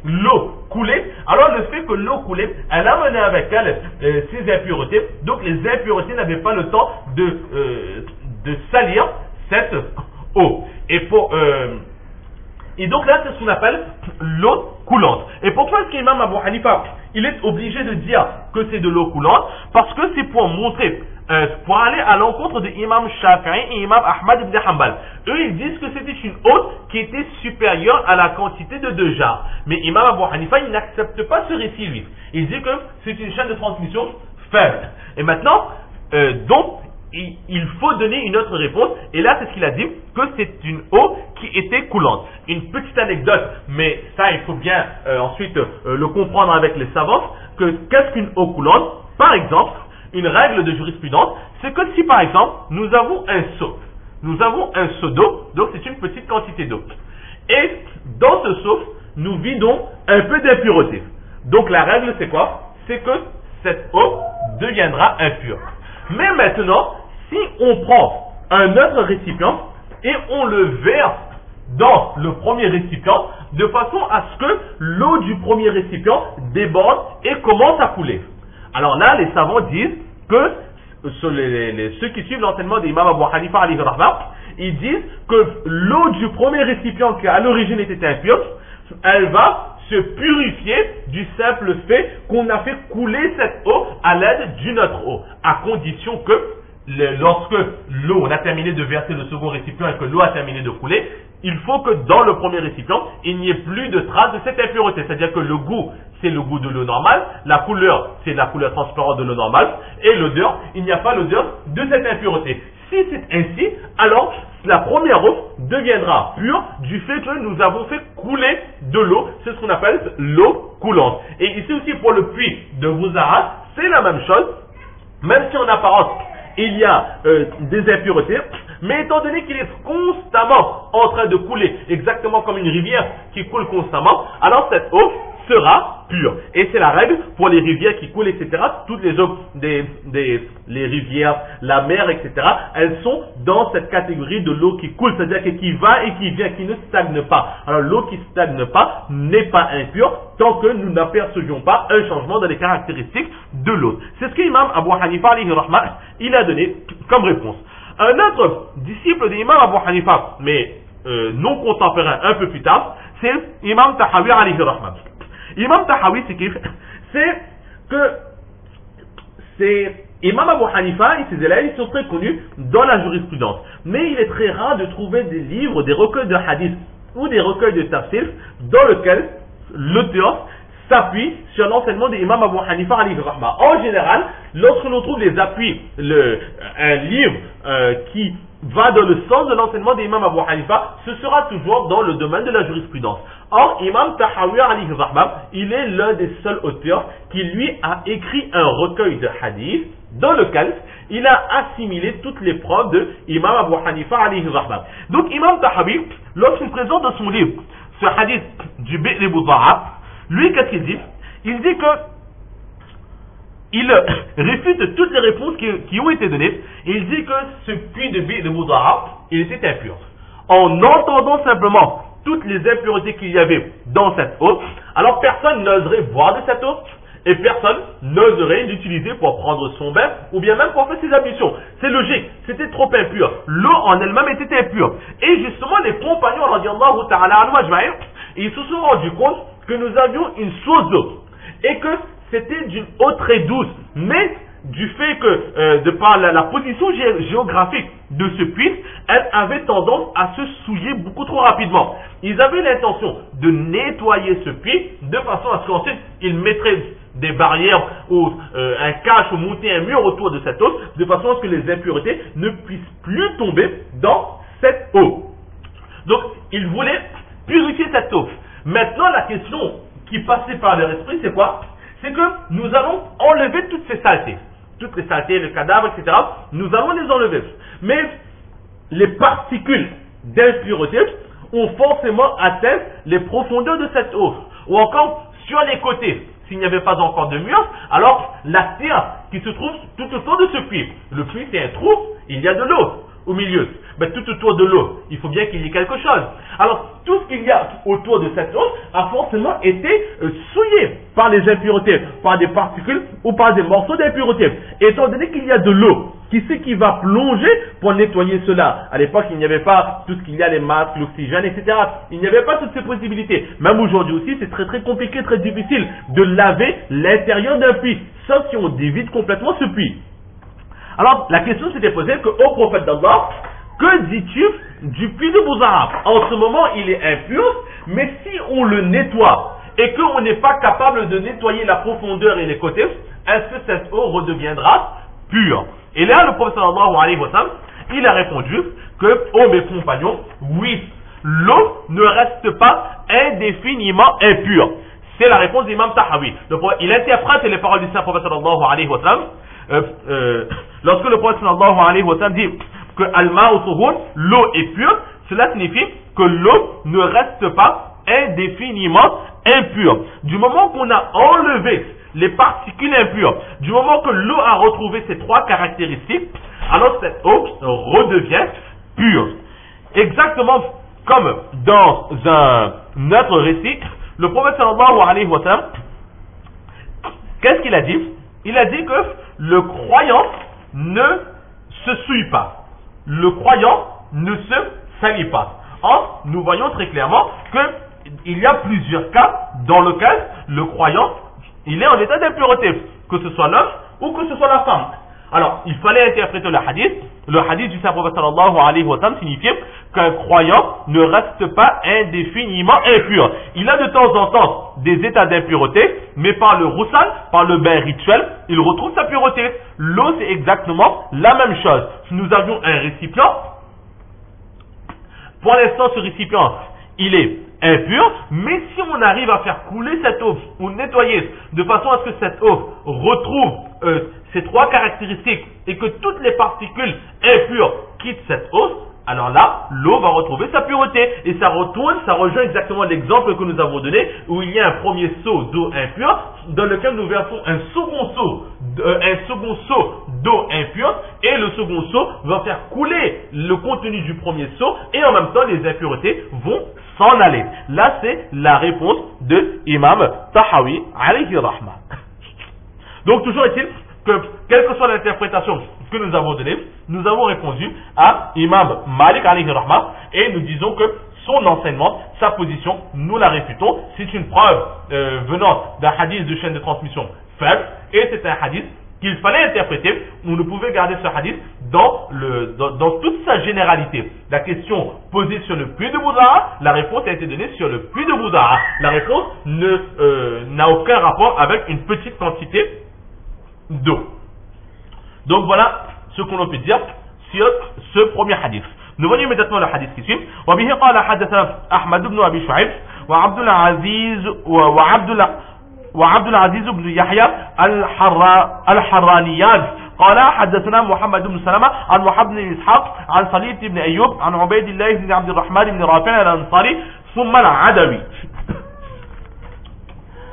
l'eau coulée, alors le fait que l'eau coulée, elle a mené avec elle ces impuretés, donc les impuretés n'avaient pas le temps de salir cette eau. Et donc là, c'est ce qu'on appelle l'eau coulante. Et pourquoi est-ce qu'Imam Abu Hanifa, il est obligé de dire que c'est de l'eau coulante? Parce que c'est pour montrer, pour aller à l'encontre de Imam Shafi'i et Imam Ahmad ibn Hanbal. Eux, ils disent que c'était une eau qui était supérieure à la quantité de 2 jarres. Mais Imam Abu Hanifa, il n'accepte pas ce récit, lui. Il dit que c'est une chaîne de transmission faible. Et maintenant, donc, il faut donner une autre réponse, et là c'est ce qu'il a dit, que c'est une eau qui était coulante. Une petite anecdote, mais ça il faut bien ensuite le comprendre avec les savants, que qu'est-ce qu'une eau coulante? Par exemple, une règle de jurisprudence, c'est que si par exemple nous avons un seau d'eau, donc c'est une petite quantité d'eau, et dans ce seau nous vidons un peu d'impureté. Donc la règle c'est quoi? C'est que cette eau deviendra impure. Mais maintenant, si on prend un autre récipient et on le verse dans le premier récipient, de façon à ce que l'eau du premier récipient déborde et commence à couler. Alors là, les savants disent que ceux qui suivent l'enseignement d'Imam Abu Hanifa alayhi rahmah, ils disent que l'eau du premier récipient qui à l'origine était impure, elle va se purifier du simple fait qu'on a fait couler cette eau à l'aide d'une autre eau, à condition que lorsque l'eau, on a terminé de verser le second récipient et que l'eau a terminé de couler, il faut que dans le premier récipient, il n'y ait plus de traces de cette impureté. C'est-à-dire que le goût, c'est le goût de l'eau normale, la couleur, c'est la couleur transparente de l'eau normale, et l'odeur, il n'y a pas l'odeur de cette impureté. Si c'est ainsi, alors la première eau deviendra pure du fait que nous avons fait couler de l'eau. C'est ce qu'on appelle l'eau coulante. Et ici aussi pour le puits de Bouzarat, c'est la même chose, même si en apparence il y a des impuretés, mais étant donné qu'il est constamment en train de couler, exactement comme une rivière qui coule constamment, alors cette eau sera pure. Et c'est la règle pour les rivières qui coulent, etc. Toutes les eaux, les rivières, la mer, etc., elles sont dans cette catégorie de l'eau qui coule, c'est-à-dire qui va et qui vient, qui ne stagne pas. Alors l'eau qui ne stagne pas n'est pas impure tant que nous n'apercevions pas un changement dans les caractéristiques de l'eau. C'est ce qu'Imam Abu Hanifa alayhi rahmah, il a donné comme réponse. Un autre disciple d'Imam Abu Hanifa, mais non contemporain un peu plus tard, c'est Imam Tahawi alayhi rahmah. Imam Tahawi, c'est Imam Abu Hanifa et ses élèves, ils sont très connus dans la jurisprudence. Mais il est très rare de trouver des livres, des recueils de hadith ou des recueils de tafsir dans lesquels l'auteur s'appuie sur l'enseignement d'Imam Abu Hanifa alayhi rahmah. En général, lorsque l'on trouve les appuis, un livre qui va dans le sens de l'enseignement d'Imam Abu Hanifa, ce sera toujours dans le domaine de la jurisprudence. Or, Imam Tahawi alayhi rahmah, il est l'un des seuls auteurs qui lui a écrit un recueil de hadith dans lequel il a assimilé toutes les preuves de Imam Abu Hanifa alayhi rahmah. Donc Imam Tahawi, lorsqu'il présente dans son livre ce hadith du Bi'r Bouza'a, lui qu'est-ce qu'il dit? Il dit que il réfute toutes les réponses qui ont été données, et il dit que ce puits de Bi'r Bouza'a, il était impur. En entendant simplement toutes les impuretés qu'il y avait dans cette eau, alors personne n'oserait boire de cette eau, et personne n'oserait l'utiliser pour prendre son bain, ou bien même pour faire ses ablutions. C'est logique, c'était trop impur. L'eau en elle-même était impure. Et justement, les compagnons, radiallahu ta'ala anhum ajma'in, ils se sont rendus compte que nous avions une source d'eau, et que c'était d'une eau très douce, mais du fait que, de par la position géographique de ce puits, elle avait tendance à se souiller beaucoup trop rapidement. Ils avaient l'intention de nettoyer ce puits de façon à ce qu'ensuite ils mettraient des barrières ou un cache ou monter un mur autour de cette eau, de façon à ce que les impuretés ne puissent plus tomber dans cette eau. Donc, ils voulaient purifier cette eau. Maintenant, la question qui passait par leur esprit, c'est quoi? C'est que nous allons enlever toutes ces saletés. Toutes les saletés, les cadavres, etc. Nous allons les enlever. Mais les particules d'impureté ont forcément atteint les profondeurs de cette eau. Ou encore, sur les côtés, s'il n'y avait pas encore de mur, alors la terre qui se trouve tout autour de ce puits. Le puits, c'est un trou, il y a de l'eau. au milieu. Mais tout autour de l'eau, il faut bien qu'il y ait quelque chose. Alors, tout ce qu'il y a autour de cette eau a forcément été souillé par les impuretés, par des particules ou par des morceaux d'impuretés. Étant donné qu'il y a de l'eau, qui c'est qui va plonger pour nettoyer cela? À l'époque, il n'y avait pas tout ce qu'il y a, les masques, l'oxygène, etc. Il n'y avait pas toutes ces possibilités. Même aujourd'hui aussi, c'est très très compliqué, très difficile de laver l'intérieur d'un puits, sauf si on dévide complètement ce puits. Alors, la question s'était posée qu'au prophète d'Allah, que dis-tu du puits de Bouza'a? En ce moment, il est impur, mais si on le nettoie et qu'on n'est pas capable de nettoyer la profondeur et les côtés, est-ce que cette eau redeviendra pure? Et là, le prophète sallallahu alayhi wa sallam, il a répondu que, oh mes compagnons, oui, l'eau ne reste pas indéfiniment impure. C'est la réponse d'Imam Tahawi. Il interprète les paroles du saint prophète sallallahu alayhi wa sallam, lorsque le prophète sallallahu alayhi wa sallam dit que al-ma'u tuhur, l'eau est pure, cela signifie que l'eau ne reste pas indéfiniment impure. Du moment qu'on a enlevé les particules impures, du moment que l'eau a retrouvé ces trois caractéristiques, alors cette eau redevient pure. Exactement comme dans un autre récit, le prophète sallallahu alayhi wa sallam, qu'est-ce qu'il a dit? Il a dit que le croyant ne se souille pas. Le croyant ne se salit pas. Or, nous voyons très clairement qu'il y a plusieurs cas dans lesquels le croyant, il est en état d'impureté, que ce soit l'homme ou que ce soit la femme. Alors, il fallait interpréter le hadith. Le hadith du saint prophète sallallahu alayhi wa sallam signifiait qu'un croyant ne reste pas indéfiniment impur. Il a de temps en temps des états d'impureté, mais par le roussal, par le bain rituel, il retrouve sa pureté. L'eau, c'est exactement la même chose. Si nous avions un récipient, pour l'instant, ce récipient, il est impur, mais si on arrive à faire couler cette eau ou nettoyer de façon à ce que cette eau retrouve ces trois caractéristiques et que toutes les particules impures quittent cette eau, alors là, l'eau va retrouver sa pureté. Et ça rejoint exactement l'exemple que nous avons donné, où il y a un premier seau d'eau impure, dans lequel nous versons un second seau d'eau impure, et le second seau va faire couler le contenu du premier seau, et en même temps, les impuretés vont s'en aller. Là, c'est la réponse de Imam Tahawi, alayhi rahma. Donc, toujours est-il que, quelle que soit l'interprétation que nous avons donnée, nous avons répondu à Imam Malik alayhi rahma, et nous disons que son enseignement, sa position, nous la réfutons. C'est une preuve venant d'un hadith de chaîne de transmission faible, et c'est un hadith qu'il fallait interpréter. On ne pouvait garder ce hadith dans toute sa généralité. La question posée sur le puits de Bouza'a, la réponse a été donnée sur le puits de Bouza'a. La réponse n'a aucun rapport avec une petite quantité d'eau. Donc voilà ce qu'on peut dire sur ce premier hadith. Nous voyons immédiatement le hadith qui suit. وبه قال حدثنا أحمد بن أبي شعيب وعبد العزيز بن يحيى الحرانيان قال حدثنا محمد بن سلمة عن محمد بن إسحاق عن صليت بن أيوب عن عبيد الله بن عبد الرحمن بن رافع الأنصاري ثم العدوي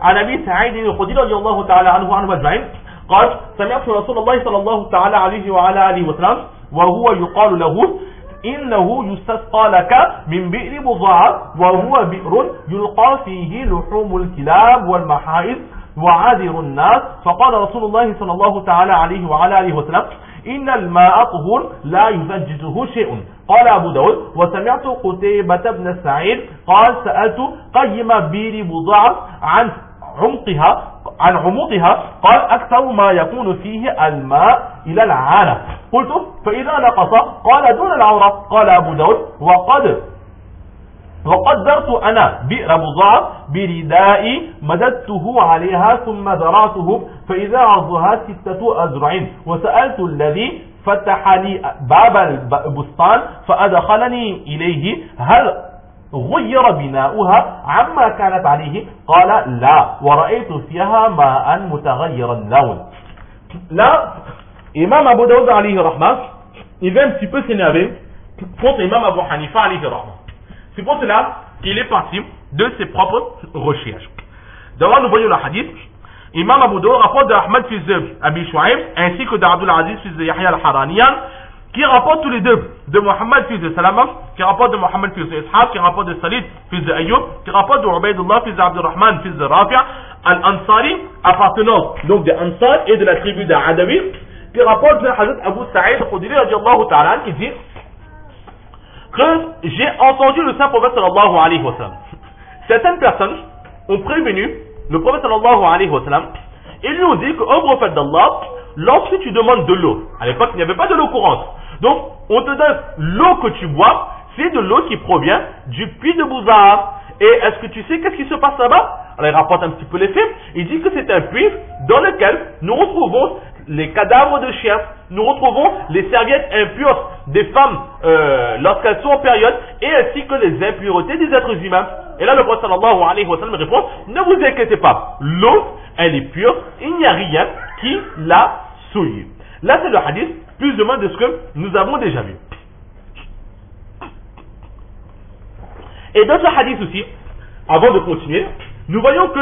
عن أبي سعيد الخدري رضي الله تعالى عنه أجمعين قال سمعت رسول الله صلى الله تعالى عليه وعلى آله وسلم وهو يقال له إنه يستسقى لك من بئر بضاعة وهو بئر يلقى فيه لحوم الكلاب والمحائز وعاذر الناس فقال رسول الله صلى الله تعالى عليه وعلى آله وسلم إن الماء طهور لا يزجزه شيء. قال أبو داود وسمعت قتيبة بن سعيد قال سألت قيم بئر بضاعة عن عمقها قال أكثر ما يكون فيه الماء إلى العانة. قلت فإذا نقص قال دون العورة. قال أبو داود وقدرت أنا بئر بضاعة بردائي مددته عليها ثم ذرعته فإذا عرضها 6 أذرع وسألت الذي فتح لي باب البستان فأدخلني إليه هل غير بناؤها عما كانت عليه قال لا ورأيت فيها ماء متغير اللون. Là, Imam Abu Daoud alayhi rahma, il va un petit peu s'énerver contre Imam Abu Hanifa alayhi rahma. C'est pour cela qu'il est parti de ses propres recherches. D'abord, nous voyons le hadith. Imam Abu Daoud rapporte d'Ahmad fils de Abi Shu'aib ainsi que d'Abdul Aziz fils de Yahya al-Haraniyan qui rapportent tous les deux de Mohammed fils de Salama, qui rapporte de Mohammed fils de Ishaq, qui rapporte de Salid fils de Ayyub, qui rapporte de Ubaydullah fils de Abdurrahman fils de Rafi' al-Ansari, appartenant donc des Ansar et de la tribu d'Adawi, qui rapporte de Hazrat Abu Sa'id al-Khudri radiallahu ta'ala, qui dit que j'ai entendu le saint prophète sallallahu alayhi wa sallam. Certaines personnes ont prévenu le prophète sallallahu alayhi wa sallam et lui ont dit que, ô prophète d'Allah, lorsque tu demandes de l'eau, à l'époque il n'y avait pas de l'eau courante, donc on te donne l'eau que tu bois, c'est de l'eau qui provient du puits de Bouza. Et est-ce que tu sais qu'est-ce qui se passe là-bas? Alors il rapporte un petit peu les faits, il dit que c'est un puits dans lequel nous retrouvons les cadavres de chiens, nous retrouvons les serviettes impures des femmes lorsqu'elles sont en période, et ainsi que les impuretés des êtres humains. Et là le prophète sallallahu alayhi wa sallam répond, ne vous inquiétez pas, l'eau elle est pure, il n'y a rien qui la souille. Là c'est le hadith plus ou moins de ce que nous avons déjà vu. Et dans ce hadith aussi, avant de continuer, nous voyons que